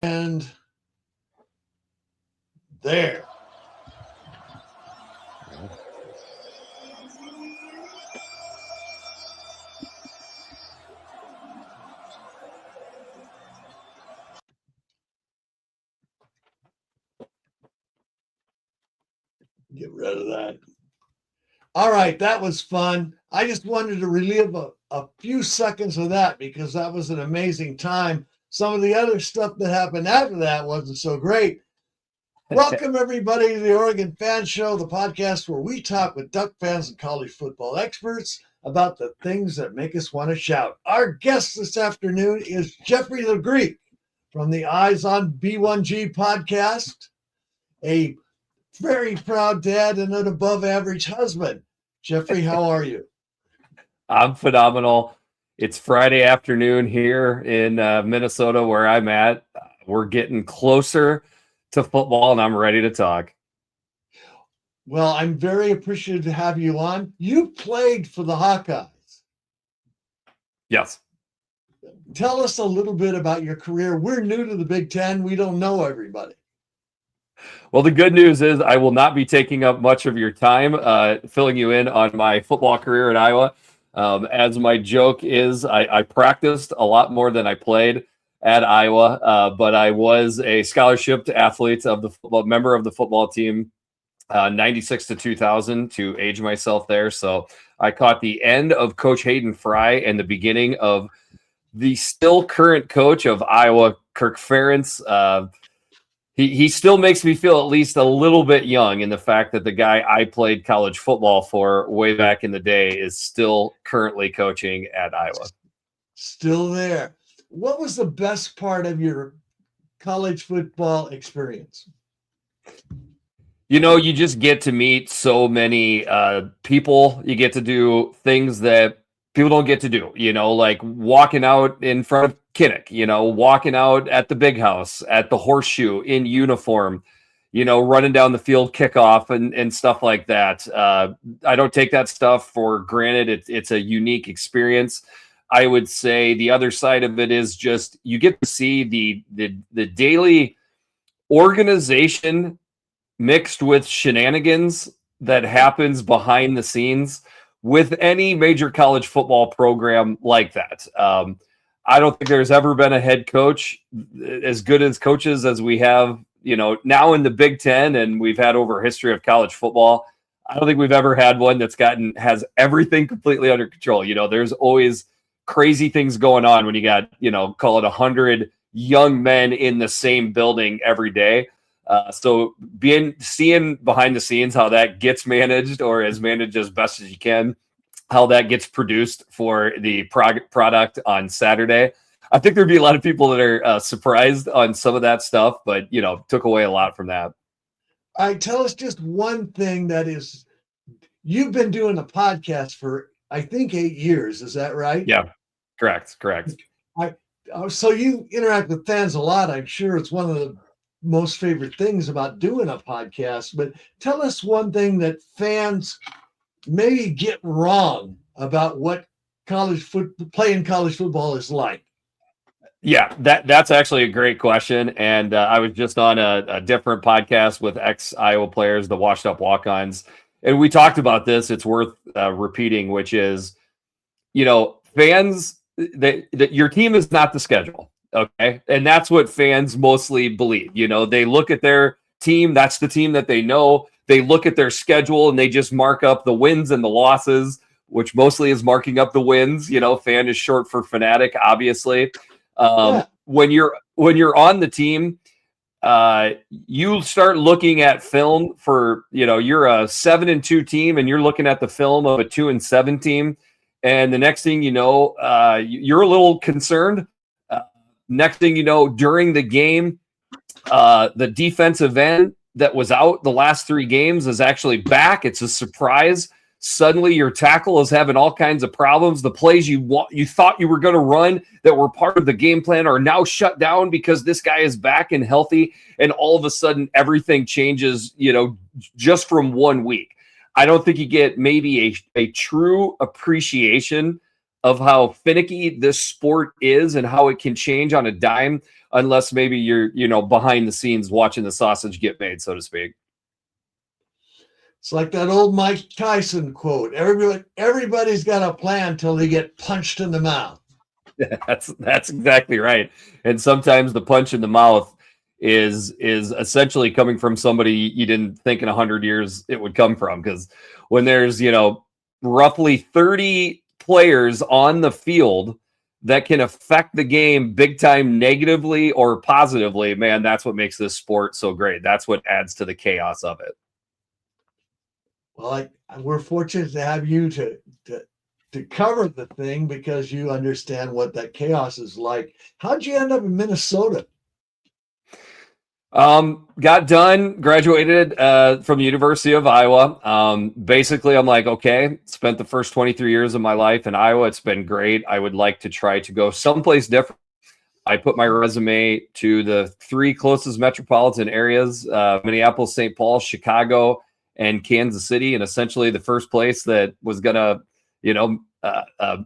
And there. Get rid of that. All right, that was fun. I just wanted to relive a few seconds of that because that was an amazing time. Some of the other stuff that happened after that wasn't so great. Welcome, everybody, to the Oregon Fan Show, the podcast where we talk with Duck fans and college football experts about the things that make us want to shout. Our guest this afternoon is Jeffrey the Greek from the Eyes on B1G podcast, a very proud dad and an above average husband. Jeffrey, how are you? I'm phenomenal. It's Friday afternoon here in Minnesota where I'm at. We're getting closer to football and I'm ready to talk. Well, I'm very appreciative to have you on. You played for the Hawkeyes. Yes. Tell us a little bit about your career. We're new to the Big Ten. We don't know everybody. Well, the good news is I will not be taking up much of your time filling you in on my football career at Iowa. As my joke is, I practiced a lot more than I played at Iowa, but I was a scholarship athlete of the football member of the football team, 96 to 2000 to age myself there. So I caught the end of Coach Hayden Fry and the beginning of the still current coach of Iowa, Kirk Ferentz. He still makes me feel at least a little bit young in the fact that the guy I played college football for way back in the day is still currently coaching at Iowa. Still there. What was the best part of your college football experience? You know, you just get to meet so many people. You get to do things that people don't get to do, you know, like walking out in front of Kinnick, you know, walking out at the Big House, at the Horseshoe in uniform, you know, running down the field kickoff and stuff like that. I don't take that stuff for granted. It's a unique experience. I would say the other side of it is just you get to see the daily organization mixed with shenanigans that happens behind the scenes with any major college football program like that. I don't think there's ever been a head coach as good as coaches as we have, you know, now in the Big Ten, and we've had over a history of college football. I don't think we've ever had one has everything completely under control. You know, there's always crazy things going on when you got, you know, call it 100 young men in the same building every day. So seeing behind the scenes how that gets managed or is managed as best as you can, how that gets produced for the product on Saturday. I think there'd be a lot of people that are surprised on some of that stuff, but, you know, took away a lot from that. All right, tell us just one thing that is, you've been doing a podcast for, I think, 8 years. Is that right? Yeah, correct. So you interact with fans a lot. I'm sure it's one of the most favorite things about doing a podcast, but tell us one thing that fans maybe get wrong about what playing college football is like. Yeah, that's actually a great question. And I was just on a different podcast with ex-Iowa players, the Washed Up Walk-Ons, and we talked about this. It's worth repeating, which is, you know, fans, that your team is not the schedule. Okay. And that's what fans mostly believe. You know, they look at their team. That's the team that they know. They look at their schedule and they just mark up the wins and the losses, which mostly is marking up the wins. You know, fan is short for fanatic, obviously. When you're on the team, you start looking at film for, you know, you're a 7-2 team and you're looking at the film of a 2-7 team. And the next thing you know, you're a little concerned. Next thing you know, during the game, the defensive end that was out the last 3 games is actually back. It's a surprise. Suddenly your tackle is having all kinds of problems. The plays you thought you were going to run that were part of the game plan are now shut down because this guy is back and healthy. And all of a sudden everything changes, you know, just from 1 week. I don't think you get maybe a true appreciation of how finicky this sport is and how it can change on a dime, unless maybe you're, behind the scenes watching the sausage get made, so to speak. It's like that old Mike Tyson quote. Everybody's got a plan till they get punched in the mouth. That's exactly right. And sometimes the punch in the mouth is essentially coming from somebody you didn't think in 100 years it would come from. Because when there's, roughly 30 players on the field that can affect the game big time negatively or positively, man, that's what makes this sport so great. That's what adds to the chaos of it. Well, we're fortunate to have you to cover the thing because you understand what that chaos is like. How'd you end up in Minnesota? Got done, graduated from the University of Iowa. Basically, I'm like, okay, spent the first 23 years of my life in Iowa. It's been great. I would like to try to go someplace different. I put my resume to the 3 closest metropolitan areas, Minneapolis, St. Paul, Chicago, and Kansas City. And essentially the first place that was going to,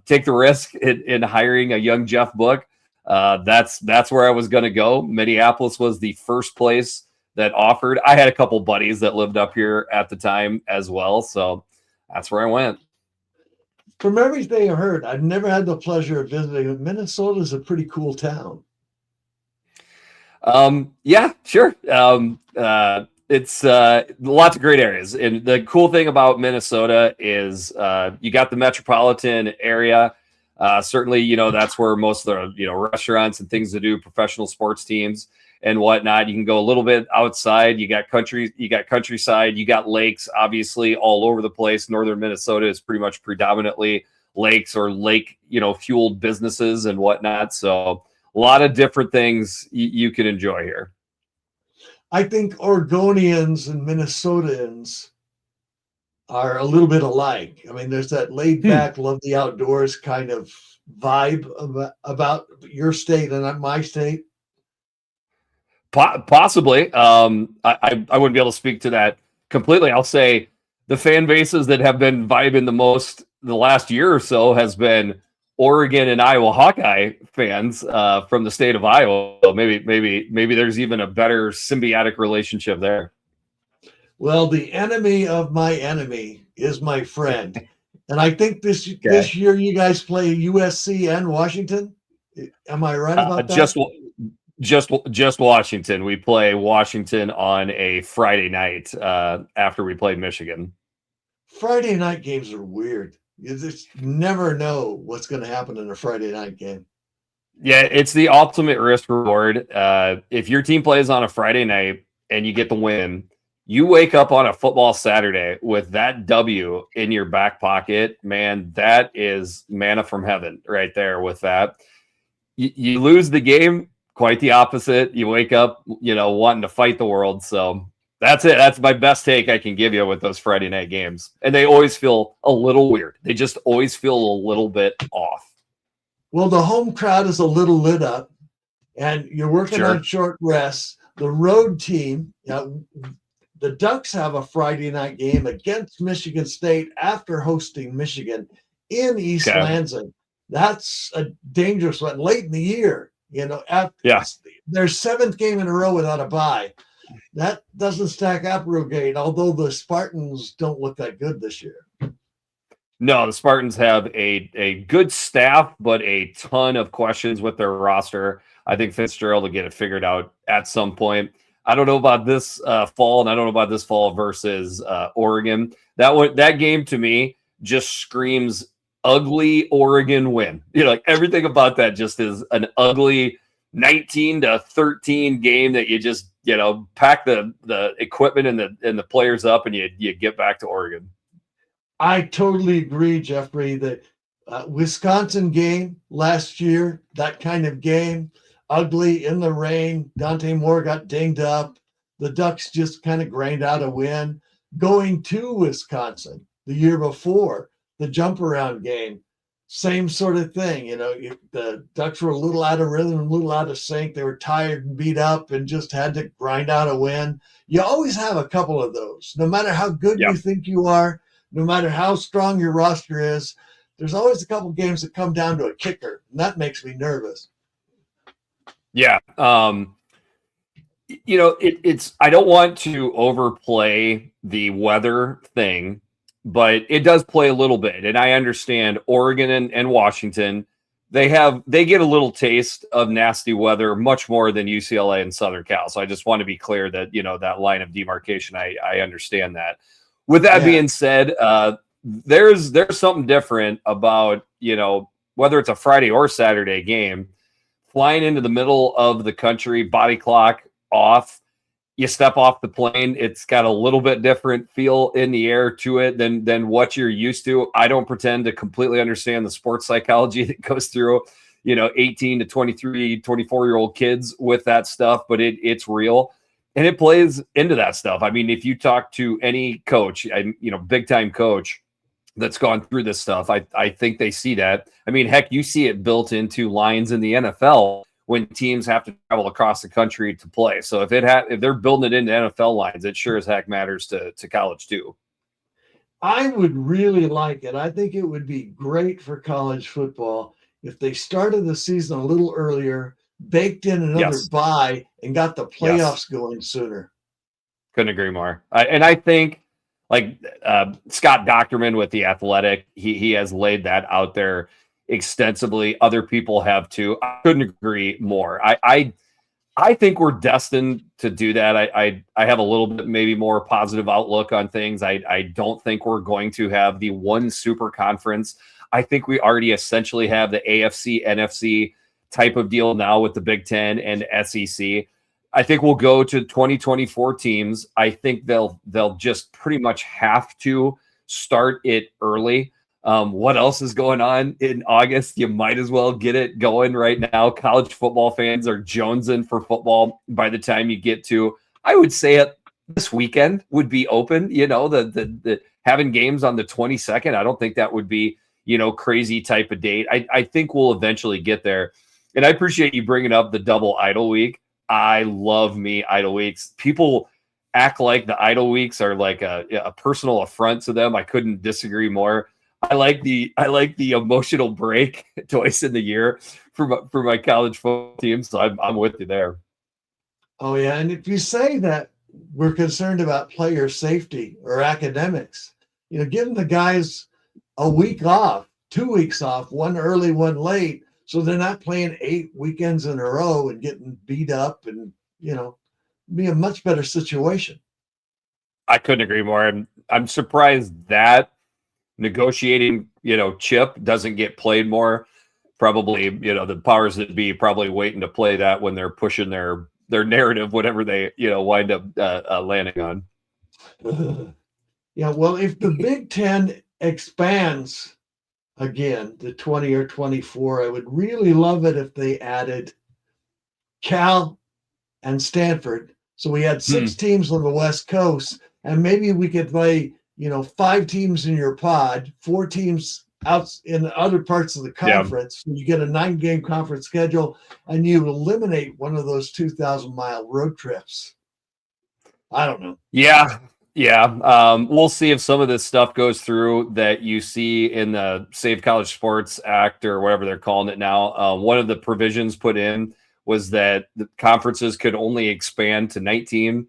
take the risk in hiring a young Jeff Book. That's where I was going to go. Minneapolis was the first place that offered. I had a couple buddies that lived up here at the time as well. So that's where I went. From everything I heard, I've never had the pleasure of visiting. Minnesota is a pretty cool town. Yeah, sure. It's lots of great areas. And the cool thing about Minnesota is you got the metropolitan area. Certainly, that's where most of the, restaurants and things to do, professional sports teams and whatnot. You can go a little bit outside. You got countryside, you got lakes, obviously all over the place. Northern Minnesota is pretty much predominantly lakes or lake, fueled businesses and whatnot. So a lot of different things you can enjoy here. I think Oregonians and Minnesotans are a little bit alike. I mean, there's that laid back, love the outdoors kind of vibe about your state and my state. Possibly. I wouldn't be able to speak to that completely. I'll say the fan bases that have been vibing the most the last year or so has been Oregon and Iowa Hawkeye fans from the state of Iowa. So maybe there's even a better symbiotic relationship there. Well, the enemy of my enemy is my friend. And I think this year you guys play USC and Washington. Am I right about that? Just Washington. We play Washington on a Friday night after we play Michigan. Friday night games are weird. You just never know what's going to happen in a Friday night game. Yeah, it's the ultimate risk reward. If your team plays on a Friday night and you get the win, you wake up on a football Saturday with that W in your back pocket, man, that is manna from heaven right there with that. You lose the game, quite the opposite. You wake up, wanting to fight the world. So that's it. That's my best take I can give you with those Friday night games. And they always feel a little weird. They just always feel a little bit off. Well, the home crowd is a little lit up and you're working on short rests. The road team, the Ducks have a Friday night game against Michigan State after hosting Michigan in East Lansing. That's a dangerous one late in the year, their 7th game in a row without a bye. That doesn't stack up real great, although the Spartans don't look that good this year. No, the Spartans have a good staff, but a ton of questions with their roster. I think Fitzgerald will get it figured out at some point. I don't know about this fall, and I don't know about this fall versus Oregon. That game to me just screams ugly Oregon win. Everything about that just is an ugly 19-13 game that you just pack the equipment and the players up and you get back to Oregon. I totally agree, Jeffrey. The Wisconsin game last year, that kind of game. Ugly in the rain. Dante Moore got dinged up. The Ducks just kind of grind out a win. Going to Wisconsin the year before, the jump around game, same sort of thing. The Ducks were a little out of rhythm, a little out of sync. They were tired and beat up and just had to grind out a win. You always have a couple of those, no matter how good you think you are, no matter how strong your roster is. there's always a couple games that come down to a kicker, and that makes me nervous. Yeah. It's I don't want to overplay the weather thing, but it does play a little bit. And I understand Oregon and Washington, they get a little taste of nasty weather much more than UCLA and Southern Cal. So I just want to be clear that, that line of demarcation, I understand that. With that being said, there's something different about, whether it's a Friday or Saturday game, flying into the middle of the country, body clock off, you step off the plane, it's got a little bit different feel in the air to it than what you're used to. I don't pretend to completely understand the sports psychology that goes through, 18 to 23, 24-year-old kids with that stuff, but it's real. And it plays into that stuff. I mean, if you talk to any coach, big time coach that's gone through this stuff, I think they see that. I mean, heck, you see it built into lines in the NFL when teams have to travel across the country to play. So if they're building it into NFL lines, it sure as heck matters to college too. I would really like it. I think it would be great for college football if they started the season a little earlier, baked in another bye, and got the playoffs going sooner. Couldn't agree more. I think like Scott Docterman with The Athletic, he has laid that out there extensively. Other people have too. I couldn't agree more. I think we're destined to do that. I have a little bit maybe more positive outlook on things. I don't think we're going to have the one super conference. I think we already essentially have the AFC, NFC type of deal now with the Big Ten and SEC. I think we'll go to 2024 teams. I think they'll just pretty much have to start it early. What else is going on in August? You might as well get it going right now. College football fans are jonesing for football by the time you get to, I would say this weekend would be open, the having games on the 22nd. I don't think that would be, crazy type of date. I think we'll eventually get there. And I appreciate you bringing up the double idle week. I love me idle weeks. People act like the idle weeks are like a personal affront to them. I couldn't disagree more. I like the emotional break twice in the year for my college football team. So I'm with you there. Oh yeah, and if you say that we're concerned about player safety or academics, giving the guys a week off, 2 weeks off, one early, one late, so they're not playing 8 weekends in a row and getting beat up, and be a much better situation. I couldn't agree more. I'm surprised that negotiating, chip doesn't get played more. Probably, the powers that be probably waiting to play that when they're pushing their narrative, whatever they, wind up landing on. Yeah, well, if the Big Ten expands again to 20 or 24, I would really love it if they added Cal and Stanford. So we had 6 teams on the West Coast, and maybe we could play 5 teams in your pod, 4 teams out in other parts of the conference. Yeah. You get a 9-game conference schedule, and you eliminate one of those 2,000-mile road trips. I don't know. Yeah. We'll see if some of this stuff goes through that you see in the Save College Sports Act or whatever they're calling it now. One of the provisions put in was that the conferences could only expand to 19,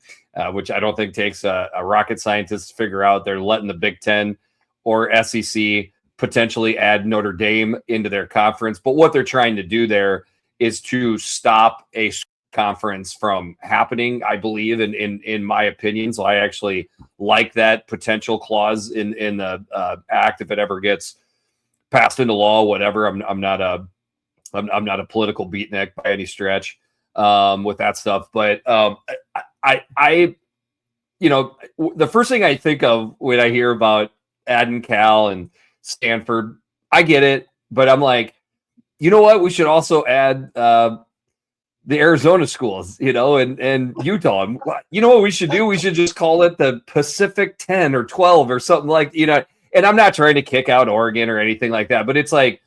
which I don't think takes a rocket scientist to figure out. They're letting the Big Ten or SEC potentially add Notre Dame into their conference. But what they're trying to do there is to stop a conference from happening, I believe, in my opinion. So I actually like that potential clause in the act if it ever gets passed into law, whatever. I'm not a political beatnik by any stretch with that stuff. But I the first thing I think of when I hear about adding Cal and Stanford, I get it, but I'm like, you know what? We should also add the Arizona schools, and Utah. And you know what we should do? We should just call it the Pacific 10 or 12 or something like, and I'm not trying to kick out Oregon or anything like that, but it's like,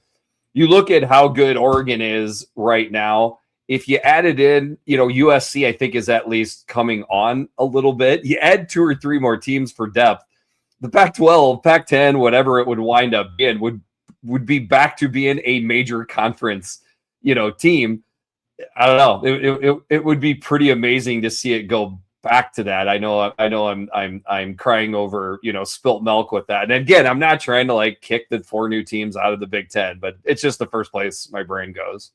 you look at how good Oregon is right now. If you added in, USC, I think is at least coming on a little bit. You add 2 or 3 more teams for depth. The Pac-12, Pac-10, whatever it would wind up being, would would be back to being a major conference, team. I don't know. It would be pretty amazing to see it go back to that. I know I'm crying over, spilt milk with that. And again, I'm not trying to like kick the 4 new teams out of the Big Ten, but it's just the first place my brain goes.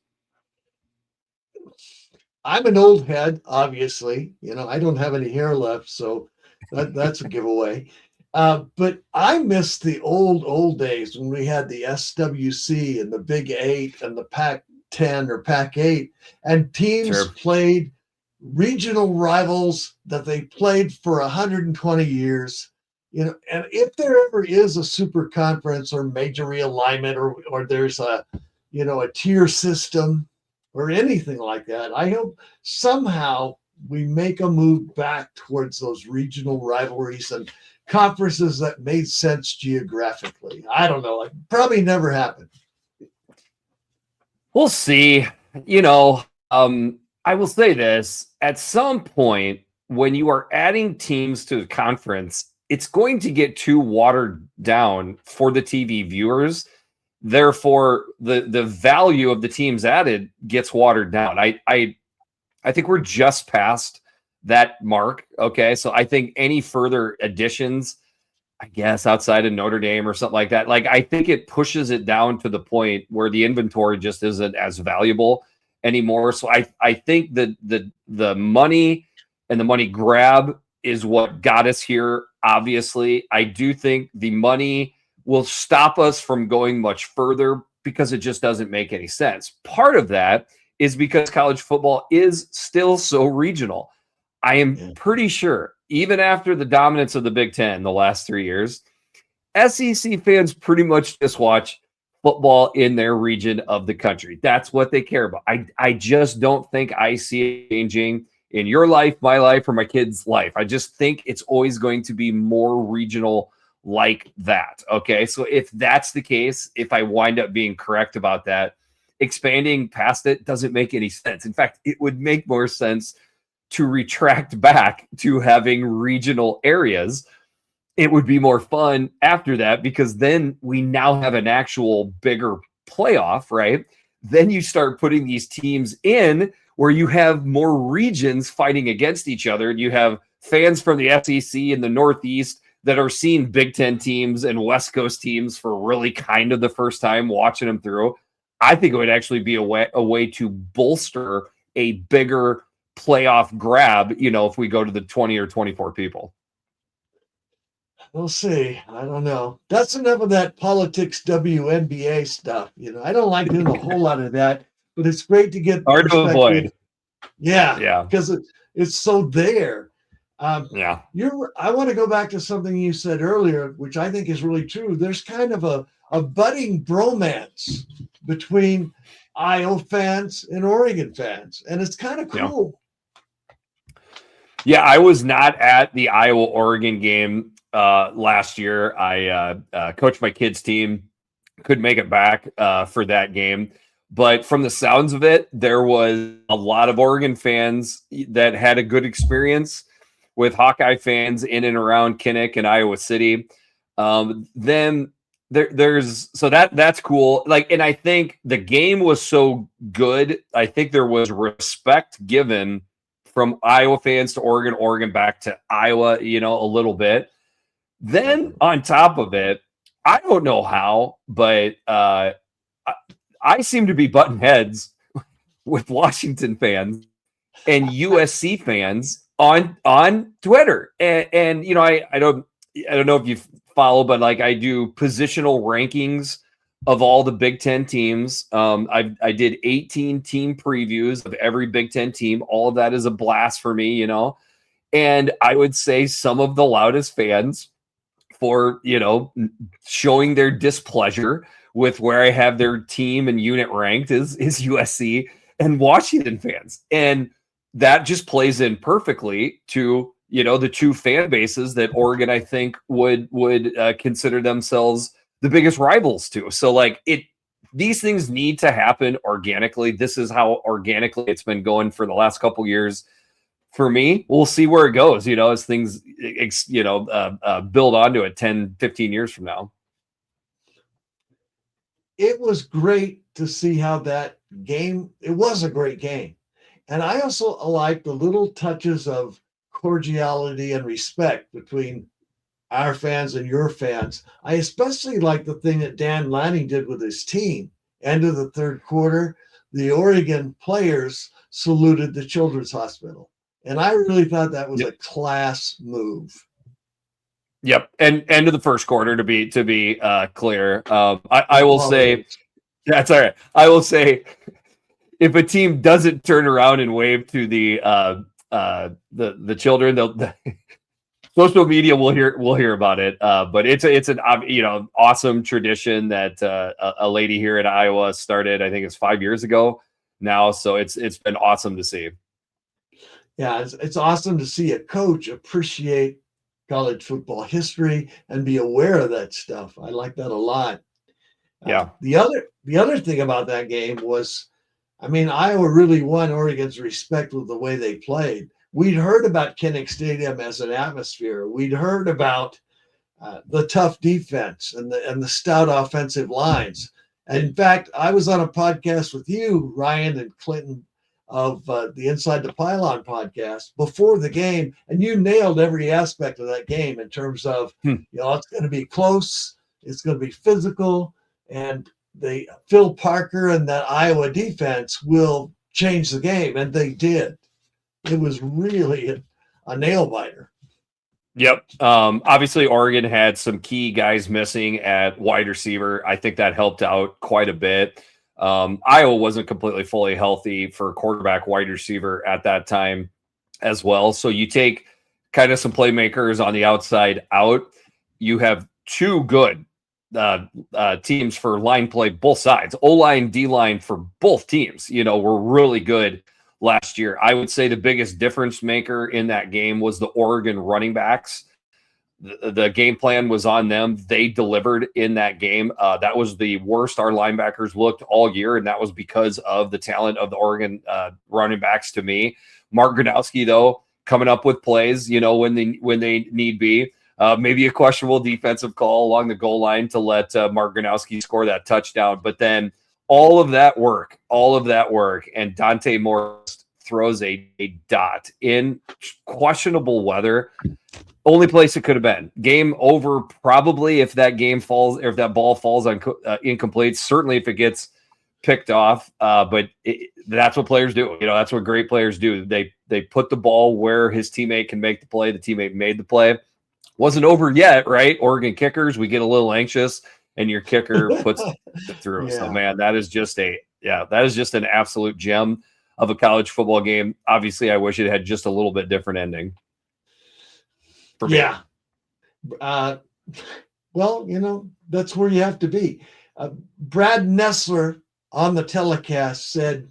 I'm an old head, obviously. I don't have any hair left, so that's a giveaway. But I miss the old days when we had the SWC and the Big 8 and the Pac-10 or Pac-8, and teams played regional rivals that they played for 120 years. And if there ever is a super conference or major realignment, or there's a tier system or anything like that, I hope somehow we make a move back towards those regional rivalries and conferences that made sense geographically. I don't know. It probably never happened. We'll see. I will say this. At some point, when you are adding teams to the conference, it's going to get too watered down for the TV viewers. Therefore, the value of the teams added gets watered down. I think we're just past that mark. Okay, so I think any further additions, I guess outside of Notre Dame or something like that, like I think it pushes it down to the point where the inventory just isn't as valuable anymore. So I think that the money and the money grab is what got us here. Obviously, I do think the money will stop us from going much further because it just doesn't make any sense. Part of that is because college football is still so regional. I am pretty sure, even after the dominance of the Big Ten the last 3 years, SEC fans pretty much just watch football in their region of the country. That's what they care about. I just don't think I see it changing in your life, my life, or my kids' life. I just think it's always going to be more regional like that. Okay, so if that's the case, if I wind up being correct about that, expanding past it doesn't make any sense. In fact, it would make more sense to retract back to having regional areas. It would be more fun after that because then we now have an actual bigger playoff, right? Then you start putting these teams in where you have more regions fighting against each other. And you have fans from the SEC in the Northeast that are seeing Big Ten teams and West Coast teams for really kind of the first time watching them through. I think it would actually be a way to bolster a bigger playoff grab, if we go to the 20 or 24 people. We'll see. I don't know. That's enough of that politics WNBA stuff. I don't like doing a whole lot of that, but it's great to get hard to avoid. Yeah. Because it's so there. I want to go back to something you said earlier, which I think is really true. There's kind of a budding bromance between Iowa fans and Oregon fans, and it's kind of cool. Yeah, I was not at the Iowa-Oregon game last year. I coached my kids' team, couldn't make it back for that game. But from the sounds of it, there was a lot of Oregon fans that had a good experience with Hawkeye fans in and around Kinnick and Iowa City. Then there's that's cool. Like, and I think the game was so good. I think there was respect given from Iowa fans to Oregon back to Iowa, a little bit. Then on top of it, I don't know how, but I seem to be butting heads with Washington fans and USC fans on Twitter. And I don't know if you follow, but like I do positional rankings of all the Big Ten teams. I did 18 team previews of every Big Ten team. All of that is a blast for me, and I would say some of the loudest fans for, showing their displeasure with where I have their team and unit ranked is USC and Washington fans. And that just plays in perfectly to, the two fan bases that Oregon, I think, would consider themselves the biggest rivals to. So like these things need to happen organically. This is how organically it's been going for the last couple years. For me, we'll see where it goes, as things, build onto it 10, 15 years from now. it was great to see how that game, it was a great game. And I also like the little touches of cordiality and respect between our fans and your fans. I especially like the thing that Dan Lanning did with his team. End of the third quarter, the Oregon players saluted the Children's Hospital. And I really thought that was a class move. Yep, and end of the first quarter to be clear. I will say that's all right. I will say if a team doesn't turn around and wave to the children, the social media will hear about it. But it's an awesome tradition that a lady here in Iowa started. I think it's 5 years ago now, so it's been awesome to see. Yeah, it's awesome to see a coach appreciate college football history and be aware of that stuff. I like that a lot. Yeah. The other thing about that game was, I mean, Iowa really won Oregon's respect with the way they played. We'd heard about Kinnick Stadium as an atmosphere. We'd heard about the tough defense and the stout offensive lines. And in fact, I was on a podcast with you, Ryan and Clinton, of the Inside the Pylon podcast before the game, and you nailed every aspect of that game in terms of, it's going to be close, it's going to be physical, and Phil Parker and that Iowa defense will change the game, and they did. It was really a nail biter. Yep. Obviously, Oregon had some key guys missing at wide receiver. I think that helped out quite a bit. Iowa wasn't completely fully healthy for quarterback, wide receiver at that time as well. So you take kind of some playmakers on the outside out. You have two good teams for line play, both sides. O-line, D-line for both teams, were really good last year. I would say the biggest difference maker in that game was the Oregon running backs. The game plan was on them. They delivered in that game. That was the worst our linebackers looked all year, and that was because of the talent of the Oregon running backs to me. Mark Gronowski, though, coming up with plays, when they need be. Maybe a questionable defensive call along the goal line to let Mark Gronowski score that touchdown. But then all of that work, and Dante Morris throws a dot in questionable weather. Only place it could have been. Game over probably if that game falls, or if that ball falls on incomplete. Certainly if it gets picked off. But that's what players do. That's what great players do. They put the ball where his teammate can make the play. The teammate made the play. Wasn't over yet, right? Oregon kickers, we get a little anxious, and your kicker puts it through. Yeah. So man, that is just an absolute gem of a college football game. Obviously, I wish it had just a little bit different ending. Yeah. Well, that's where you have to be. Brad Nessler on the telecast said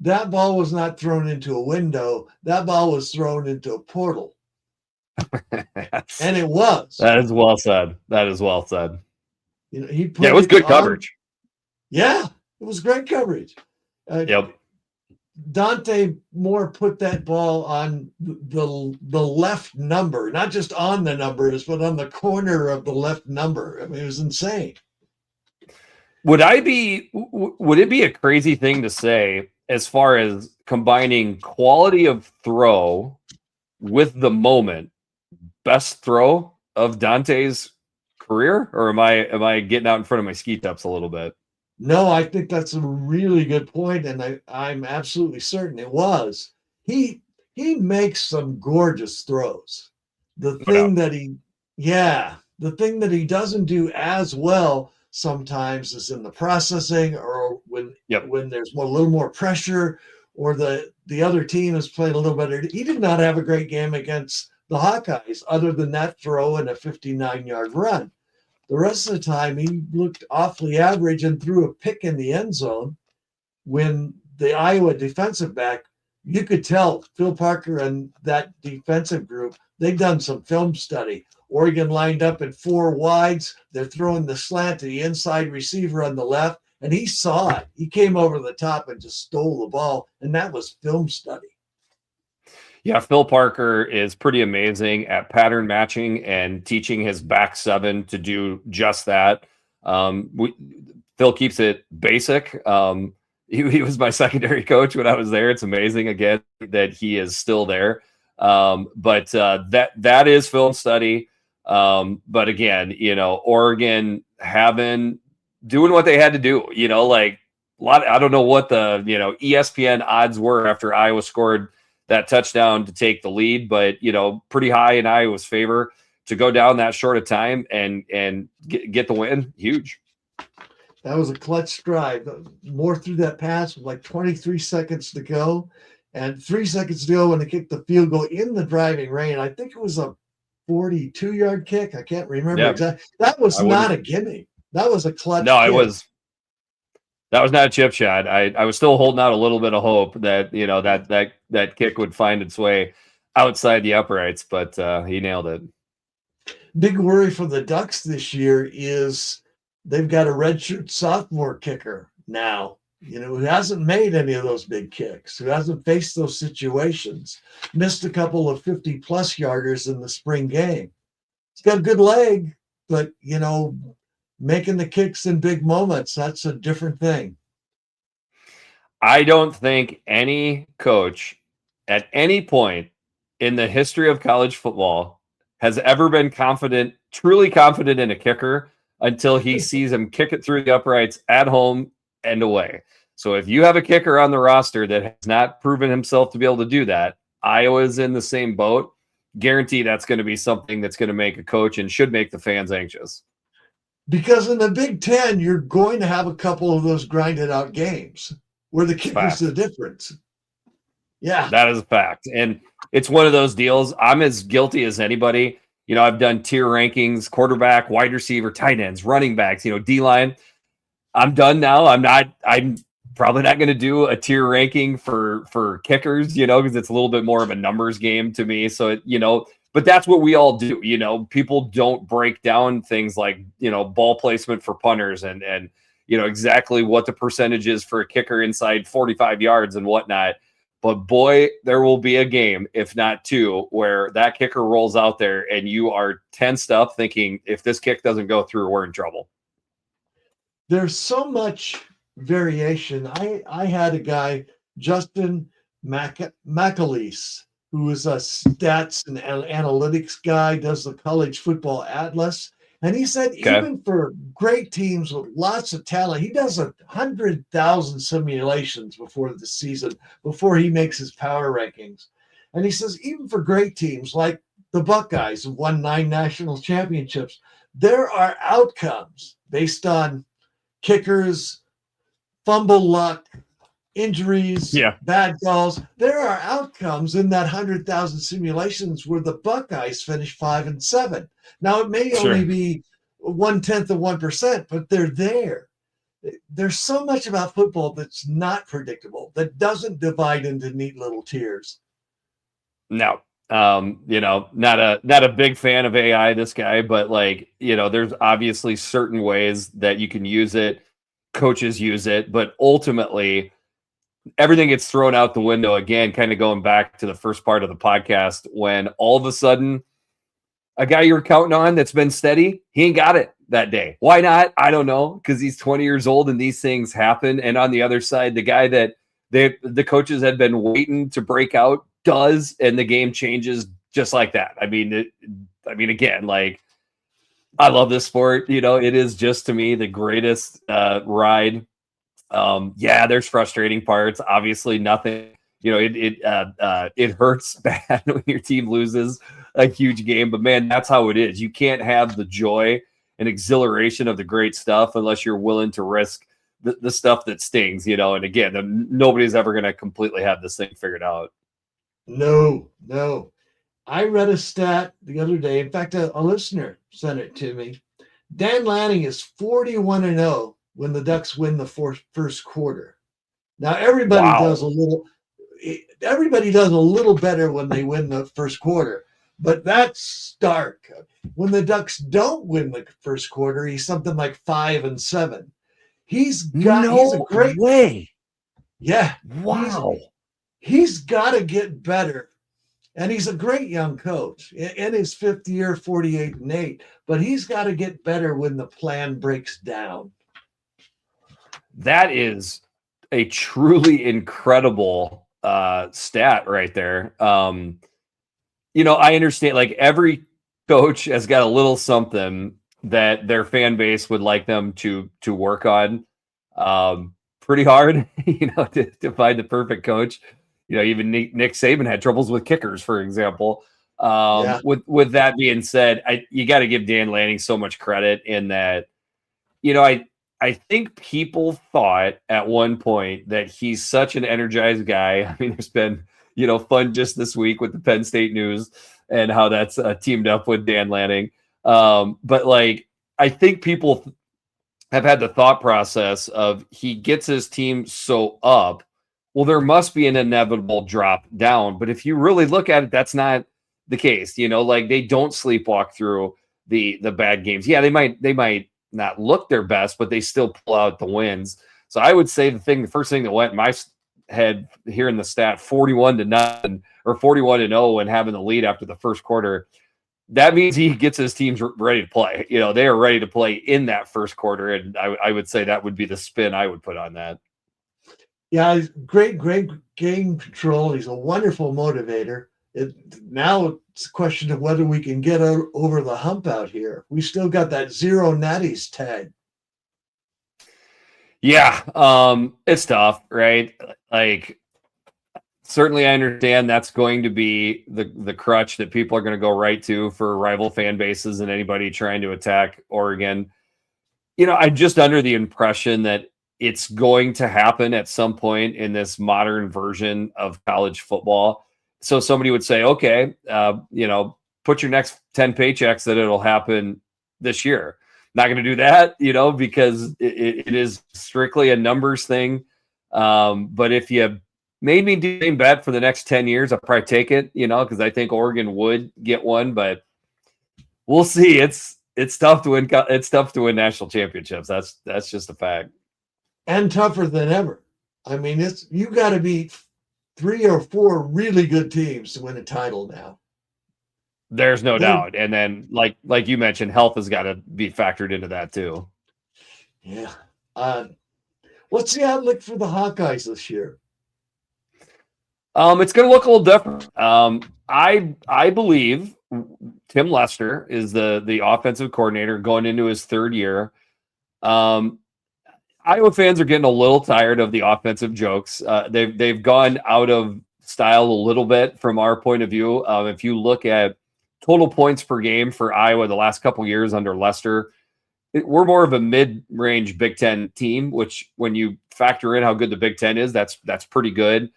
that ball was not thrown into a window. That ball was thrown into a portal. Yes. And it was. That is well said. He put it was good coverage. Yeah, it was great coverage. Yep. Dante Moore put that ball on the left number, not just on the numbers, but on the corner of the left number. I mean, it was insane. Would it be a crazy thing to say as far as combining quality of throw with the moment, best throw of Dante's career? Or am I getting out in front of my ski tips a little bit? No, I think that's a really good point, and I'm absolutely certain it was. He makes some gorgeous throws. The thing that he doesn't do as well sometimes is in the processing, or when there's a little more pressure, or the other team is playing a little better. He did not have a great game against the Hawkeyes, other than that throw and a 59-yard run. The rest of the time, he looked awfully average and threw a pick in the end zone when the Iowa defensive back, you could tell Phil Parker and that defensive group, they've done some film study. Oregon lined up in four wides. They're throwing the slant to the inside receiver on the left, and he saw it. He came over the top and just stole the ball, and that was film study. Yeah, Phil Parker is pretty amazing at pattern matching and teaching his back seven to do just that. Phil Phil keeps it basic. He was my secondary coach when I was there. It's amazing again that he is still there. But that is film study. But again, Oregon doing what they had to do, like I don't know what the, ESPN odds were after Iowa scored that touchdown to take the lead, but, pretty high in Iowa's favor to go down that short of time and get the win. Huge. That was a clutch drive. More through that pass with like 23 seconds to go. And 3 seconds to go when they kicked the field goal in the driving rain. I think it was a 42-yard kick. I can't remember exactly. That was not a gimme. That was a clutch No, kick. That was not a chip shot. I was still holding out a little bit of hope that, that kick would find its way outside the uprights, but he nailed it. Big worry for the Ducks this year is they've got a redshirt sophomore kicker now, who hasn't made any of those big kicks, who hasn't faced those situations, missed a couple of 50-plus yarders in the spring game. He's got a good leg, but, making the kicks in big moments, that's a different thing. I don't think any coach at any point in the history of college football has ever been truly confident in a kicker until he sees him kick it through the uprights at home and away. So if you have a kicker on the roster that has not proven himself to be able to do that, Iowa's in the same boat. Guarantee that's going to be something that's going to make a coach and should make the fans anxious. Because in the Big Ten, you're going to have a couple of those grinded out games where the kicker's the difference. Yeah. That is a fact. And it's one of those deals. I'm as guilty as anybody. I've done tier rankings, quarterback, wide receiver, tight ends, running backs, D-line. I'm done now. I'm probably not going to do a tier ranking for kickers, because it's a little bit more of a numbers game to me. So, but that's what we all do. People don't break down things like, ball placement for punters and exactly what the percentage is for a kicker inside 45 yards and whatnot. But boy, there will be a game, if not two, where that kicker rolls out there and you are tensed up thinking, if this kick doesn't go through, we're in trouble. There's so much variation. I had a guy, Justin McAleese, who is a stats and analytics guy, does the college football atlas. And he said, even for great teams with lots of talent, he does 100,000 simulations before the season, before he makes his power rankings. And he says, even for great teams like the Buckeyes, who won 9 national championships, there are outcomes based on kickers, fumble luck, injuries, bad calls. There are outcomes in that 100,000 simulations where the Buckeyes finish 5-7. Now it may only be 1/10 of 1%, but they're there. There's so much about football that's not predictable, that doesn't divide into neat little tiers. No, not a big fan of AI, this guy, but there's obviously certain ways that you can use it. Coaches use it, but ultimately everything gets thrown out the window again, kind of going back to the first part of the podcast, when all of a sudden a guy you're counting on that's been steady, he ain't got it that day. Why not? I don't know, because he's 20 years old and these things happen. And on the other side, the guy that the coaches had been waiting to break out does, and the game changes just like that. Again, I love this sport. It is just, to me, the greatest ride. There's frustrating parts. Obviously, nothing. It hurts bad when your team loses a huge game, but man, that's how it is. You can't have the joy and exhilaration of the great stuff unless you're willing to risk the stuff that stings. And again, nobody's ever going to completely have this thing figured out. No. I read a stat the other day. In fact, a listener sent it to me. Dan Lanning is 41-0 when the Ducks win the first quarter. Now everybody does a little better when they win the first quarter, but that's stark. When the Ducks don't win the first quarter, he's something like 5-7. He's a great way. Yeah. Wow. He's got to get better. And he's a great young coach in his 5th year, 48-8, but he's got to get better when the plan breaks down. That is a truly incredible stat right there. I understand, like, every coach has got a little something that their fan base would like them to work on. Pretty hard, to find the perfect coach. Even Nick Saban had troubles with kickers, for example. Yeah. With that being said, you got to give Dan Lanning so much credit in that. I think people thought at one point that he's such an energized guy. I mean, there's been fun just this week with the Penn State news and how that's teamed up with Dan Lanning. But like, I think people have had the thought process of he gets his team so up. Well, there must be an inevitable drop down. But if you really look at it, that's not the case. Like, they don't sleepwalk through the bad games. Yeah, they might not look their best, but they still pull out the wins. So I would say the first thing that went in my head hearing the stat 41-0 or 41-0 and having the lead after the first quarter, that means he gets his teams ready to play. They are ready to play in that first quarter. And I would say that would be the spin I would put on that. Yeah, great game control. He's a wonderful motivator. Now it's a question of whether we can get over the hump out here. We still got that 0 natties tag. Yeah, it's tough, right? Like, certainly I understand that's going to be the crutch that people are going to go right to for rival fan bases and anybody trying to attack Oregon. I'm just under the impression that it's going to happen at some point in this modern version of college football. So somebody would say, okay, put your next 10 paychecks that it'll happen this year. Not going to do that, because it is strictly a numbers thing. But if you made me do the same bet for the next 10 years, I'll probably take it, because I think Oregon would get one, but we'll see. It's tough to win. It's tough to win national championships. That's just a fact. And tougher than ever. I mean, you got to beat 3 or 4 really good teams to win a title now. There's no doubt. And then, like you mentioned, health has got to be factored into that too. Yeah. What's the outlook for the Hawkeyes this year? It's going to look a little different. I believe Tim Lester is the offensive coordinator going into his third year. Iowa fans are getting a little tired of the offensive jokes. They've gone out of style a little bit from our point of view. If you look at total points per game for Iowa the last couple years under Lester, we're more of a mid-range Big Ten team, which when you factor in how good the Big Ten is, that's pretty good.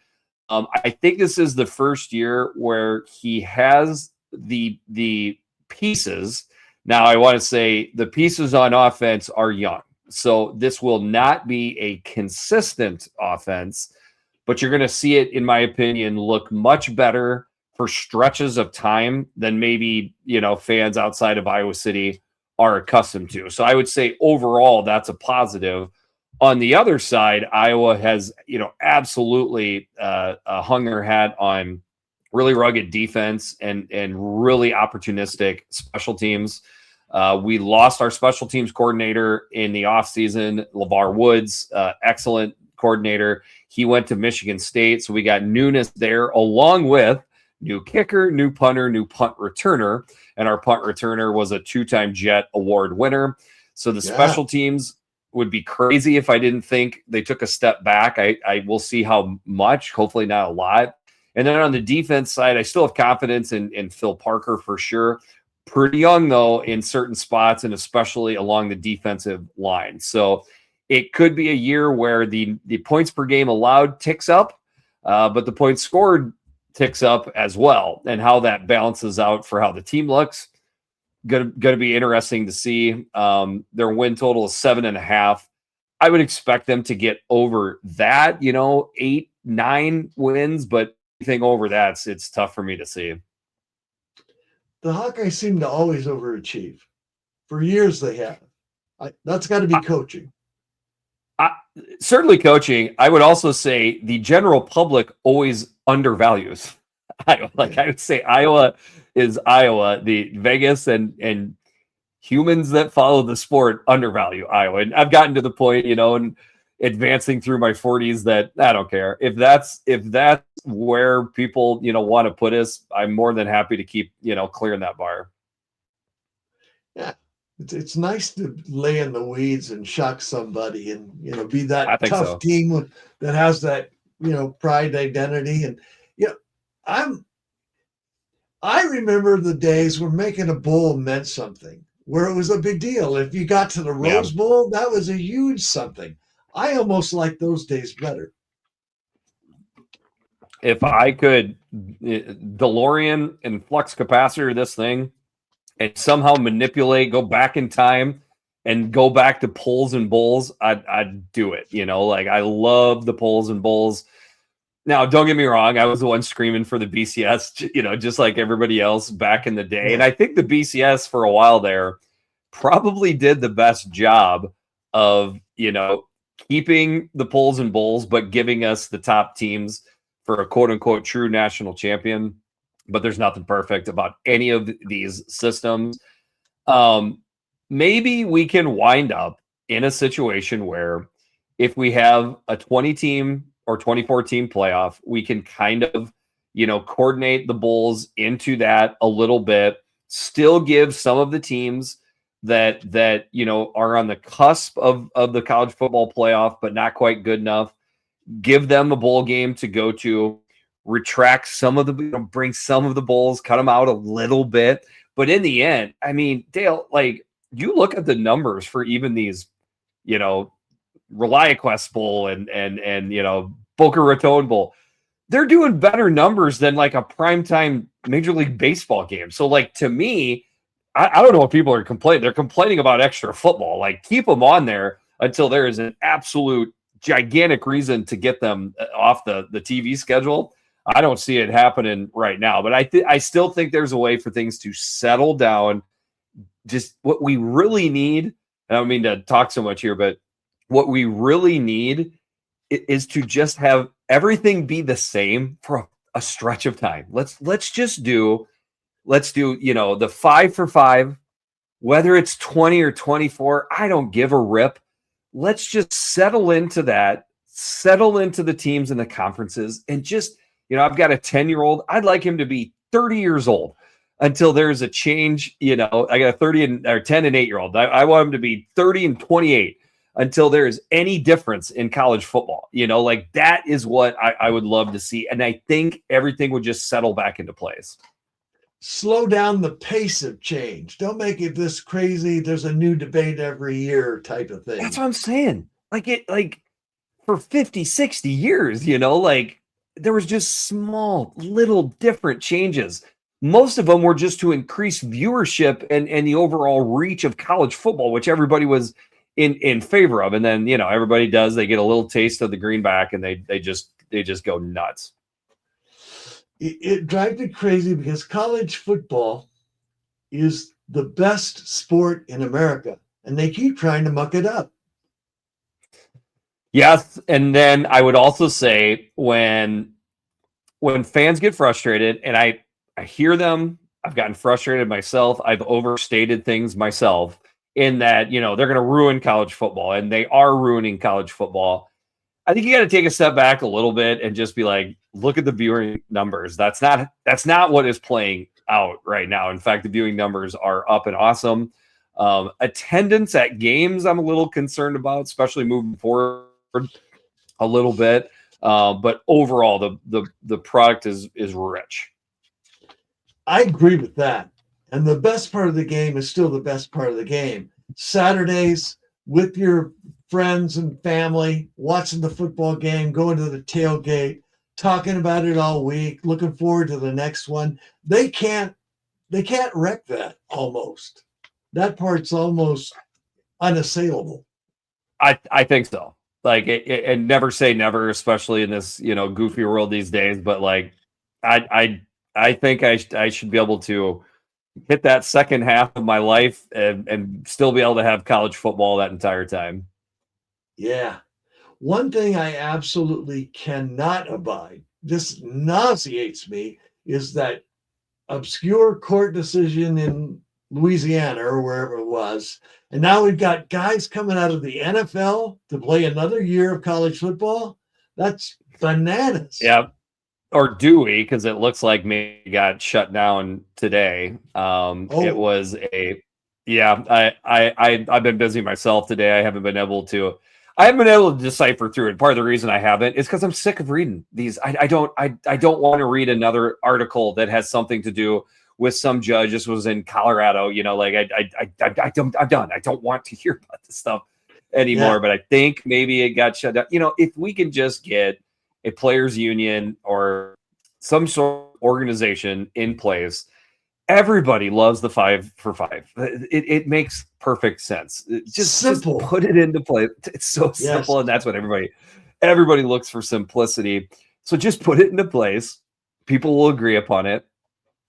I think this is the first year where he has the pieces. Now, I want to say the pieces on offense are young. So this will not be a consistent offense, but you're going to see it, in my opinion, look much better for stretches of time than maybe, fans outside of Iowa City are accustomed to. So I would say overall, that's a positive. On the other side, Iowa has, absolutely hung their hat on really rugged defense and really opportunistic special teams. We lost our special teams coordinator in the offseason, LeVar Woods, excellent coordinator. He went to Michigan State, so we got newness there, along with new kicker, new punter, new punt returner, and our punt returner was a 2-time Jet Award winner. So the special teams would be crazy if I didn't think they took a step back. I will see how much, hopefully not a lot. And then on the defense side, I still have confidence in Phil Parker for sure. Pretty young, though, in certain spots, and especially along the defensive line. So it could be a year where the points per game allowed ticks up, but the points scored ticks up as well. And how that balances out for how the team looks, going to be interesting to see. Their win total is 7.5. I would expect them to get over that, 8, 9 wins, but anything over that, it's tough for me to see. The Hawkeyes seem to always overachieve. For years they have. That's got to be coaching. Certainly coaching. I would also say the general public always undervalues Iowa. I would say Iowa is Iowa. The Vegas and humans that follow the sport undervalue Iowa. And I've gotten to the point, and advancing through my 40s that I don't care. If that's where people, want to put us, I'm more than happy to keep, clearing that bar. Yeah. It's nice to lay in the weeds and shock somebody and, be that think tough so. team that has that, pride identity. And, I remember the days where making a bowl meant something, where it was a big deal. If you got to the Rose Bowl, that was a huge something. I almost like those days better. If I could DeLorean and flux capacitor this thing and somehow manipulate, go back in time and go back to poles and bowls, I'd do it. Like I love the poles and bowls. Now, don't get me wrong. I was the one screaming for the BCS, just like everybody else back in the day. Yeah. And I think the BCS for a while there probably did the best job of, keeping the poles and bowls, but giving us the top teams for a quote unquote true national champion. But there's nothing perfect about any of these systems. Maybe we can wind up in a situation where if we have a 20 team or 24 team playoff, we can kind of, coordinate the bowls into that a little bit, still give some of the teams that are on the cusp of the college football playoff, but not quite good enough, give them a bowl game to go to, retract some of the, bring some of the bowls, cut them out a little bit. But in the end, I mean, Dale, like you look at the numbers for even these, ReliaQuest Bowl and Boca Raton Bowl, they're doing better numbers than like a primetime Major League Baseball game. So like to me, I don't know what people are complaining. They're complaining about extra football. Like keep them on there until there is an absolute gigantic reason to get them off the TV schedule. I don't see it happening right now, but I still think there's a way for things to settle down. Just what we really need, and I don't mean to talk so much here, but what we really need is to just have everything be the same for a stretch of time. Let's do the 5 for 5, whether it's 20 or 24, I don't give a rip. Let's just settle into that, settle into the teams and the conferences, and just, I've got a 10-year-old. I'd like him to be 30 years old until there's a change. I got a 10 and 8-year-old. I want him to be 30 and 28 until there is any difference in college football. Like that is what I would love to see. And I think everything would just settle back into place. Slow down the pace of change. Don't make it this crazy. There's a new debate every year type of thing. That's what I'm saying. Like for 50, 60 years, like there was just small, little different changes. Most of them were just to increase viewership and the overall reach of college football, which everybody was in favor of. And then, everybody does, they get a little taste of the greenback and they just go nuts. It drives me crazy because college football is the best sport in America, and they keep trying to muck it up. Yes, and then I would also say when fans get frustrated, and I hear them, I've gotten frustrated myself, I've overstated things myself in that, they're going to ruin college football, and they are ruining college football. I think you got to take a step back a little bit and just be like, look at the viewing numbers. That's not what is playing out right now. In fact, the viewing numbers are up and awesome. Attendance at games, I'm a little concerned about, especially moving forward a little bit. But overall, the product is rich. I agree with that. And the best part of the game is still the best part of the game. Saturdays with your friends and family, watching the football game, going to the tailgate, talking about it all week, looking forward to the next one. They can't wreck that almost. That part's almost unassailable. I think so. Like, and never say never, especially in this, goofy world these days. But like, I think I should be able to hit that second half of my life and still be able to have college football that entire time. Yeah. One thing I absolutely cannot abide, this nauseates me, is that obscure court decision in Louisiana or wherever it was. And now we've got guys coming out of the NFL to play another year of college football. That's bananas. Yeah. Or Dewey, because it looks like maybe got shut down today. It was I've been busy myself today. I haven't been able to decipher through it. Part of the reason I haven't is because I'm sick of reading these. I don't want to read another article that has something to do with some judge. This was in Colorado, I'm done. I don't want to hear about this stuff anymore. Yeah. But I think maybe it got shut down. If we can just get a players union or some sort of organization in place, everybody loves the 5 for 5. It makes perfect sense. Just simple. Just put it into play. It's so simple, and that's what everybody looks for, simplicity. So just put it into place. People will agree upon it.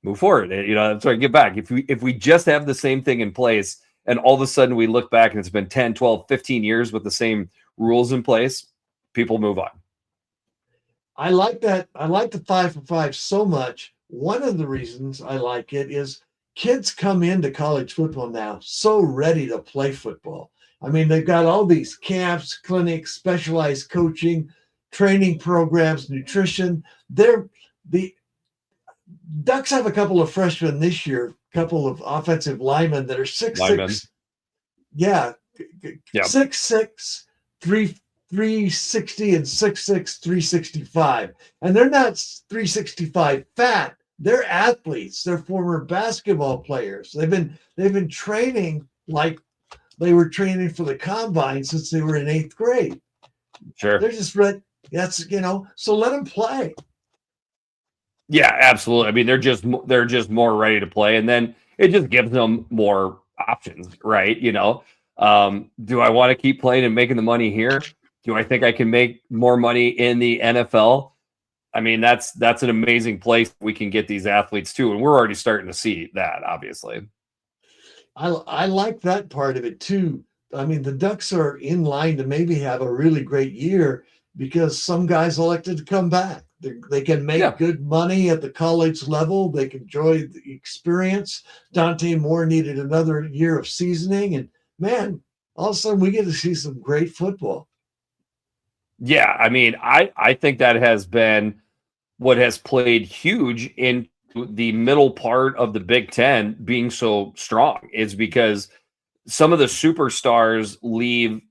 Move forward. That's why I get back. If we just have the same thing in place, and all of a sudden we look back and it's been 10, 12, 15 years with the same rules in place, people move on. I like that. I like the 5 for 5 so much. One of the reasons I like it is kids come into college football now so ready to play football. I mean, they've got all these camps, clinics, specialized coaching, training programs, nutrition. The Ducks have a couple of freshmen this year, a couple of offensive linemen that are 6'6". Yeah. 6'6", 360 and 6'6", 365. And they're not 365 fat. They're athletes. They're former basketball players. They've been training like they were training for the combine since they were in 8th grade. Sure. They're just ready. So let them play. Yeah, absolutely. I mean, they're just more ready to play, and then it just gives them more options, right? Do I want to keep playing and making the money here? Do I think I can make more money in the NFL? I mean, that's an amazing place we can get these athletes to, and we're already starting to see that, obviously. I like that part of it too. I mean, the Ducks are in line to maybe have a really great year because some guys elected to come back. They can make good money at the college level. They can enjoy the experience. Dante Moore needed another year of seasoning, and man, all of a sudden we get to see some great football. Yeah, I mean, I think that has been what has played huge in the middle part of the Big Ten being so strong, is because some of the superstars leave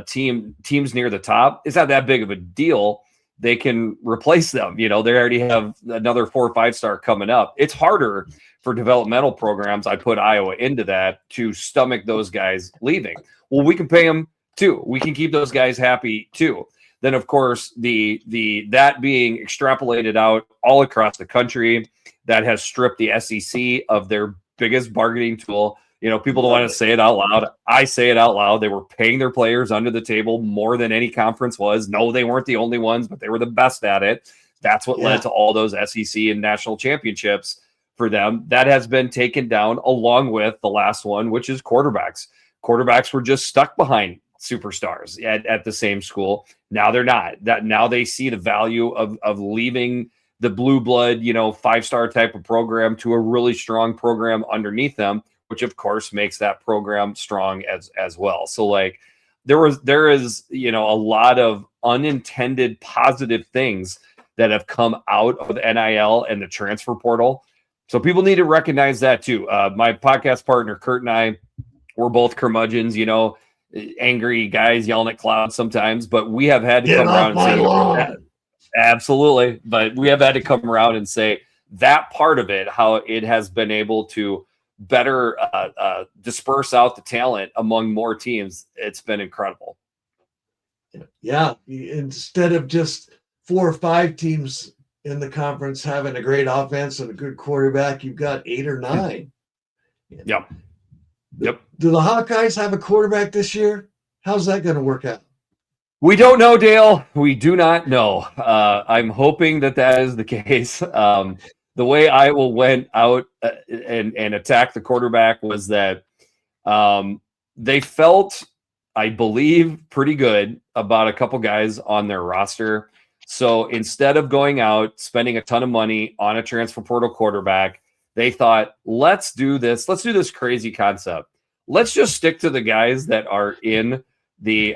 teams near the top. It's not that big of a deal. They can replace them. They already have another 4 or 5 star coming up. It's harder for developmental programs. I put Iowa into that to stomach those guys leaving. Well, we can pay them too. We can keep those guys happy too. Then, of course, that being extrapolated out all across the country, that has stripped the SEC of their biggest bargaining tool. People don't want to say it out loud. I say it out loud. They were paying their players under the table more than any conference was. No, they weren't the only ones, but they were the best at it. That's what led to all those SEC and national championships for them. That has been taken down along with the last one, which is quarterbacks. Quarterbacks were just stuck behind superstars at the same school. Now they're not. Now they see the value of leaving the blue blood, 5-star type of program to a really strong program underneath them, which of course makes that program strong as well. So there is a lot of unintended positive things that have come out of NIL and the transfer portal. So people need to recognize that too. My podcast partner Kurt and I, we're both curmudgeons, angry guys yelling at clouds sometimes, but we have had to come around and say, absolutely. But we have had to come around and say that part of it, how it has been able to better disperse out the talent among more teams. It's been incredible. Yeah. Instead of just 4 or 5 teams in the conference having a great offense and a good quarterback, you've got 8 or 9. Yep. Do the Hawkeyes have a quarterback this year? How's that going to work out? We don't know, Dale. We do not know. I'm hoping that is the case. The way Iowa went out and attacked the quarterback was that they felt, I believe, pretty good about a couple guys on their roster. So instead of going out, spending a ton of money on a transfer portal quarterback, they thought, let's do this crazy concept. Let's just stick to the guys that are in the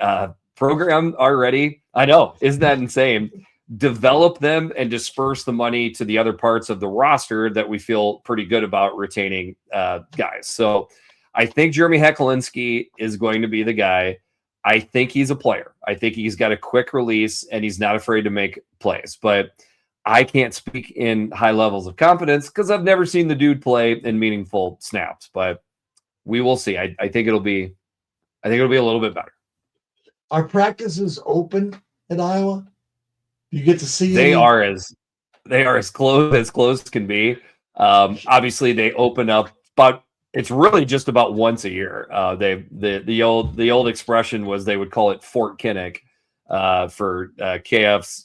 program already. I know, isn't that insane? Develop them and disperse the money to the other parts of the roster that we feel pretty good about retaining guys. So I think Jeremy Hecklinski is going to be the guy. I think he's a player. I think he's got a quick release and he's not afraid to make plays. But I can't speak in high levels of confidence because I've never seen the dude play in meaningful snaps. But we will see. I think it'll be a little bit better. Are practices open at Iowa? You get to see they are as close as can be. Obviously, they open up, but it's really just about once a year. The old expression was they would call it Fort Kinnick for KF's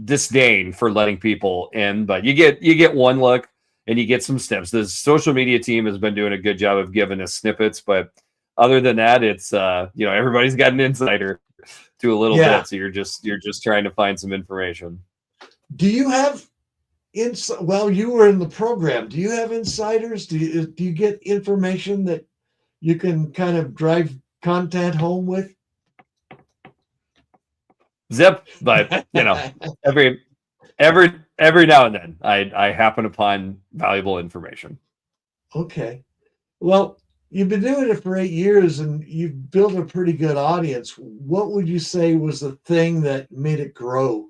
disdain for letting people in, but you get one look and you get some snips. The social media team has been doing a good job of giving us snippets, but other than that, it's everybody's got an insider to a little bit, so you're just trying to find some information. Do you have well, you were in the program. Do you have insiders? Do you get information that you can kind of drive content home with? Zip, but every now and then I happen upon valuable information. Okay. Well, you've been doing it for 8 years and you've built a pretty good audience. What would you say was the thing that made it grow?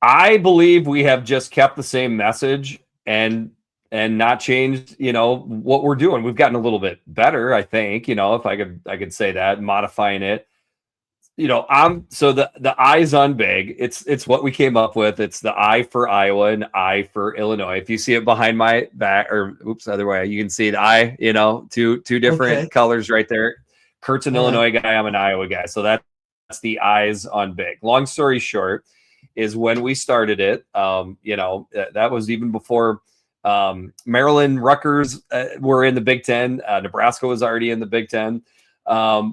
I believe we have just kept the same message and not changed, what we're doing. We've gotten a little bit better, I think, if I could say that, modifying it. So the I's on big. It's what we came up with. It's the I for Iowa and I for Illinois. If you see it behind my back, or other way, you can see the I. Two different colors right there. Kurt's an Illinois guy. I'm an Iowa guy. So that's the I's on big. Long story short, is when we started it. That was even before Maryland, Rutgers were in the Big Ten. Nebraska was already in the Big Ten.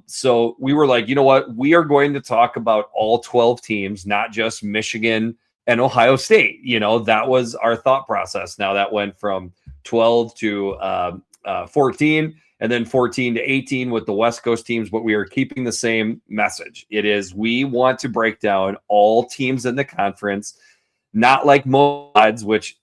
So we were like, you know what? We are going to talk about all 12 teams, not just Michigan and Ohio State. That was our thought process. Now that went from 12 to 14 and then 14 to 18 with the West Coast teams, but we are keeping the same message. It is, we want to break down all teams in the conference, not like mods, which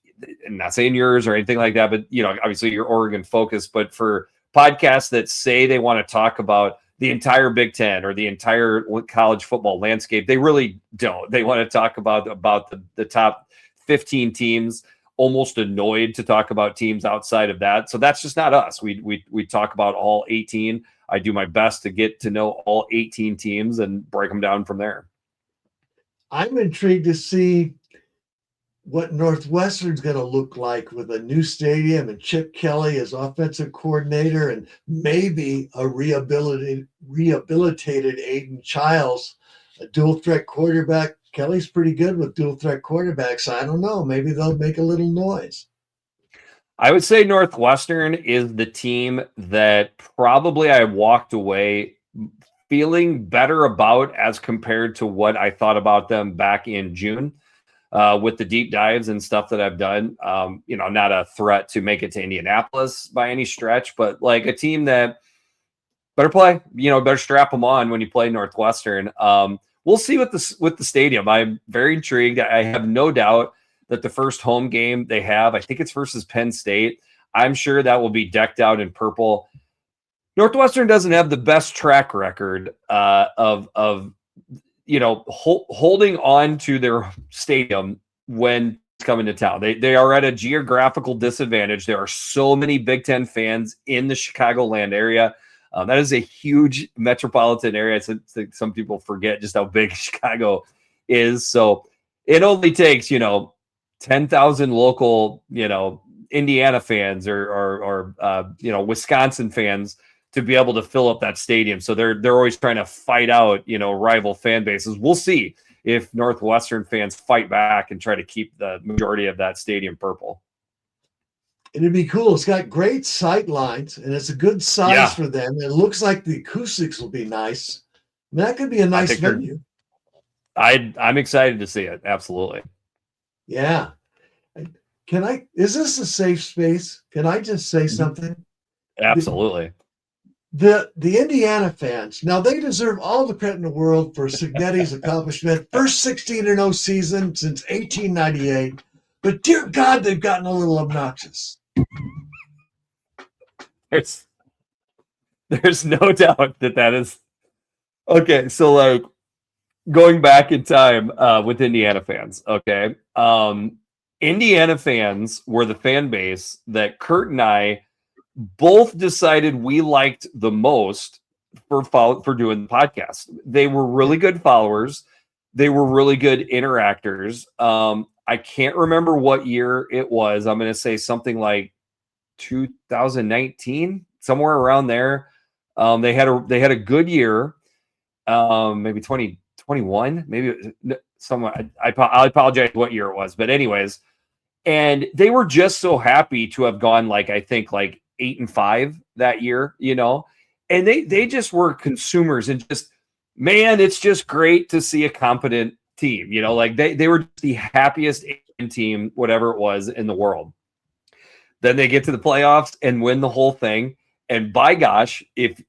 I'm not saying yours or anything like that, but obviously you're Oregon focused, but for podcasts that say they want to talk about the entire Big Ten or the entire college football landscape, they really don't. They want to talk about the top 15 teams, almost annoyed to talk about teams outside of that. So that's just not us. We talk about all 18. I do my best to get to know all 18 teams and break them down from there. I'm intrigued to see what Northwestern's going to look like with a new stadium and Chip Kelly as offensive coordinator and maybe a rehabilitated Aiden Childs, a dual threat quarterback. Kelly's pretty good with dual threat quarterbacks. I don't know. Maybe they'll make a little noise. I would say Northwestern is the team that probably I walked away feeling better about as compared to what I thought about them back in June. With the deep dives and stuff that I've done, not a threat to make it to Indianapolis by any stretch, but like a team that better play, better strap them on when you play Northwestern. We'll see with the stadium. I'm very intrigued. I have no doubt that the first home game they have, I think it's versus Penn State. I'm sure that will be decked out in purple. Northwestern doesn't have the best track record of holding on to their stadium when it's coming to town. They are at a geographical disadvantage. There are so many Big Ten fans in the Chicagoland area. That is a huge metropolitan area. Some people forget just how big Chicago is. So it only takes, 10,000 local, Indiana fans or Wisconsin fans to be able to fill up that stadium. So they're always trying to fight out, rival fan bases. We'll see if Northwestern fans fight back and try to keep the majority of that stadium purple. It'd be cool. It's got great sight lines and it's a good size for them. It looks like the acoustics will be nice. That could be a nice venue. I'm excited to see it. Absolutely. Yeah. Is this a safe space? Can I just say something? Absolutely. The Indiana fans, now they deserve all the credit in the world for Cignetti's accomplishment. First 16-0 season since 1898. But dear God, they've gotten a little obnoxious. There's no doubt that is okay. So like going back in time with Indiana fans, okay. Indiana fans were the fan base that Kurt and I both decided we liked the most for doing the podcast. They were really good followers. They were really good interactors. I can't remember what year it was. I'm going to say something like 2019, somewhere around there. They had a good year. Maybe 2021, maybe somewhere. I apologize what year it was, but anyways, and they were just so happy to have gone like I think like 8-5 that year, you know, and they just were consumers and just, man, it's just great to see a competent team, you know, like they were the happiest team, whatever it was in the world. Then they get to the playoffs and win the whole thing. And by gosh,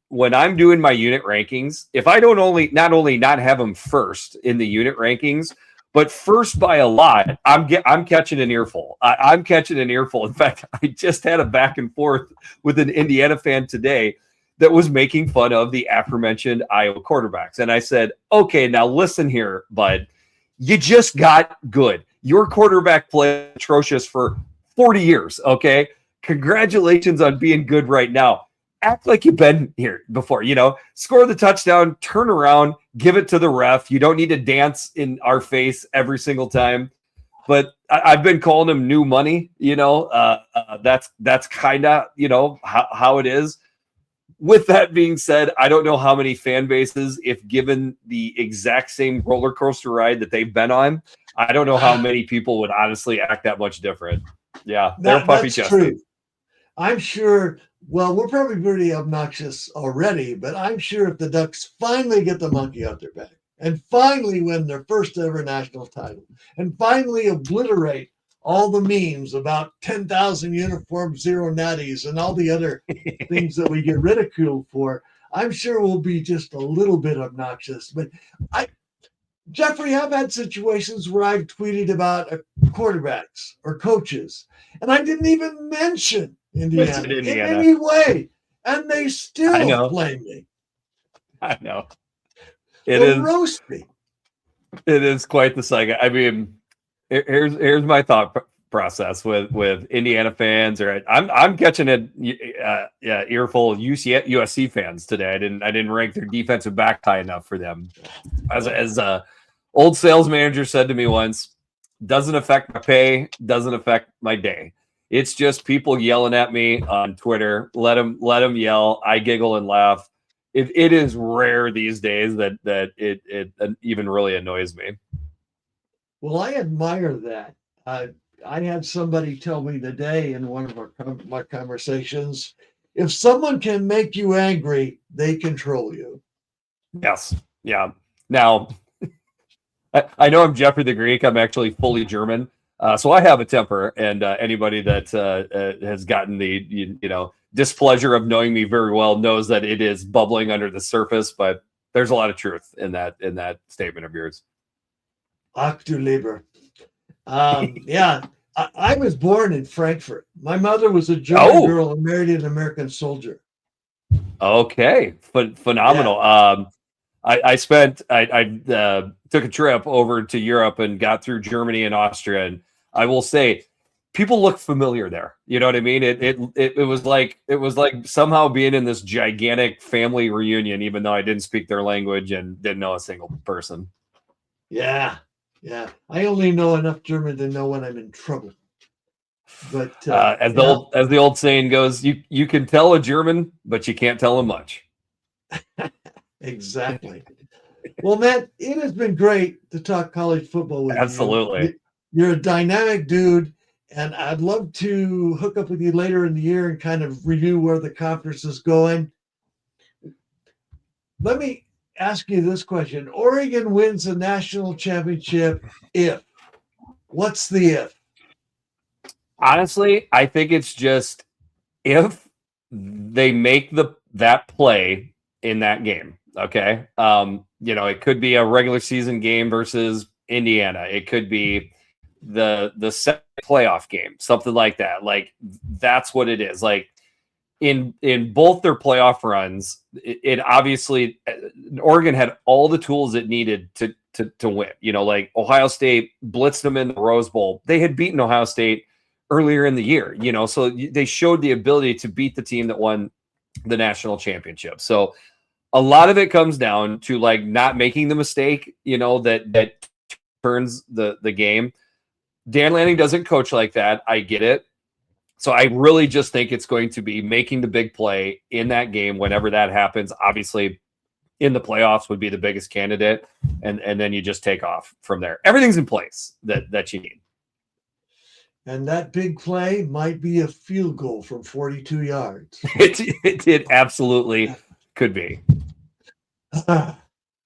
when I'm doing my unit rankings, if I don't not only not have them first in the unit rankings, but first by a lot, I'm catching an earful. I'm catching an earful. In fact, I just had a back and forth with an Indiana fan today that was making fun of the aforementioned Iowa quarterbacks. And I said, okay, now listen here, bud. You just got good. Your quarterback played atrocious for 40 years, okay? Congratulations on being good right now. Act like you've been here before, you know, score the touchdown, turn around, give it to the ref. You don't need to dance in our face every single time. But I've been calling him new money, you know, that's kind of, you know, how it is. With that being said, I don't know how many fan bases, if given the exact same roller coaster ride that they've been on, I don't know how many people would honestly act that much different. Yeah, they're puppy chested. I'm sure. Well, we're probably pretty obnoxious already, but I'm sure if the Ducks finally get the monkey out their back and finally win their first ever national title and finally obliterate all the memes about 10,000 uniforms, 0 natties, and all the other things that we get ridiculed for, I'm sure we'll be just a little bit obnoxious. But Jeffrey, I've had situations where I've tweeted about quarterbacks or coaches, and I didn't even mention Indiana in any way, and they still blame me. I know. Roast me. It is quite the cycle. I mean, here's my thought process with Indiana fans, or I'm catching an earful of USC fans today. I didn't rank their defensive back high enough for them. As old sales manager said to me once, doesn't affect my pay, doesn't affect my day. It's just people yelling at me on Twitter. Let them yell. I giggle and laugh. It is rare these days that it even really annoys me. Well, I admire that. I had somebody tell me today in one of my conversations, if someone can make you angry, they control you. Yes. Yeah. Now, I know I'm Jeffrey the Greek. I'm actually fully German. So I have a temper, and anybody that has gotten the displeasure of knowing me very well knows that it is bubbling under the surface. But there's a lot of truth in that statement of yours. Ach du lieber. Yeah, I was born in Frankfurt. My mother was a German girl and married an American soldier. Okay, phenomenal. Yeah. I took a trip over to Europe and got through Germany and Austria, and I will say, people look familiar there. You know what I mean? It was like somehow being in this gigantic family reunion, even though I didn't speak their language and didn't know a single person. Yeah. I only know enough German to know when I'm in trouble. But as the old saying goes, you can tell a German, but you can't tell him much. Exactly. Well, Matt, it has been great to talk college football with you. Absolutely. You're a dynamic dude, and I'd love to hook up with you later in the year and kind of review where the conference is going. Let me ask you this question. Oregon wins the national championship if. What's the if? Honestly, I think it's just if they make that play in that game, okay? It could be a regular season game versus Indiana. It could be the second playoff game, something like that. Like that's what it is. Like in both their playoff runs, it obviously Oregon had all the tools it needed to win. Like Ohio State blitzed them in the Rose Bowl. They had beaten Ohio State earlier in the year, so they showed the ability to beat the team that won the national championship. So a lot of it comes down to like not making the mistake, that turns the game. Dan Lanning doesn't coach like that. I get it. So I really just think it's going to be making the big play in that game whenever that happens. Obviously, in the playoffs would be the biggest candidate, and then you just take off from there. Everything's in place that you need. And that big play might be a field goal from 42 yards. It absolutely could be.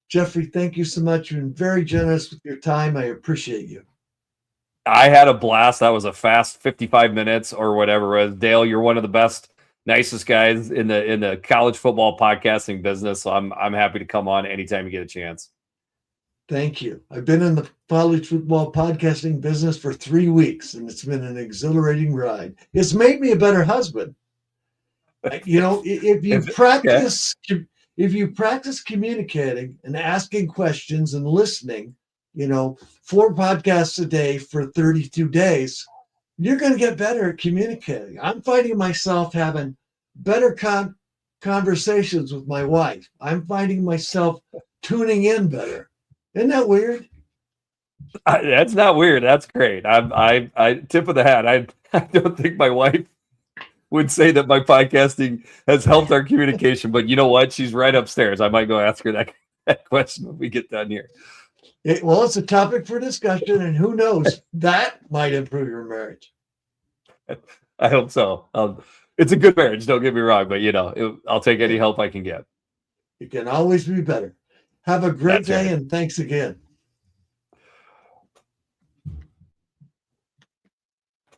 Jeffrey, thank you so much. You've been very generous with your time. I appreciate you. I had a blast. That was a fast 55 minutes or whatever it was. Dale, you're one of the best, nicest guys in the college football podcasting business. So I'm happy to come on anytime you get a chance. Thank you. I've been in the college football podcasting business for 3 weeks, and it's been an exhilarating ride. It's made me a better husband. If you practice communicating and asking questions and listening, 4 podcasts a day for 32 days, you're going to get better at communicating. I'm finding myself having better conversations with my wife. I'm finding myself tuning in better. Isn't that weird? That's not weird. That's great. I tip of the hat. I don't think my wife would say that my podcasting has helped our communication, but you know what? She's right upstairs. I might go ask her that question when we get done here. It's a topic for discussion, and who knows, that might improve your marriage. I hope so. It's a good marriage, don't get me wrong, but I'll take any help I can get. It can always be better. Have a great day, and thanks again.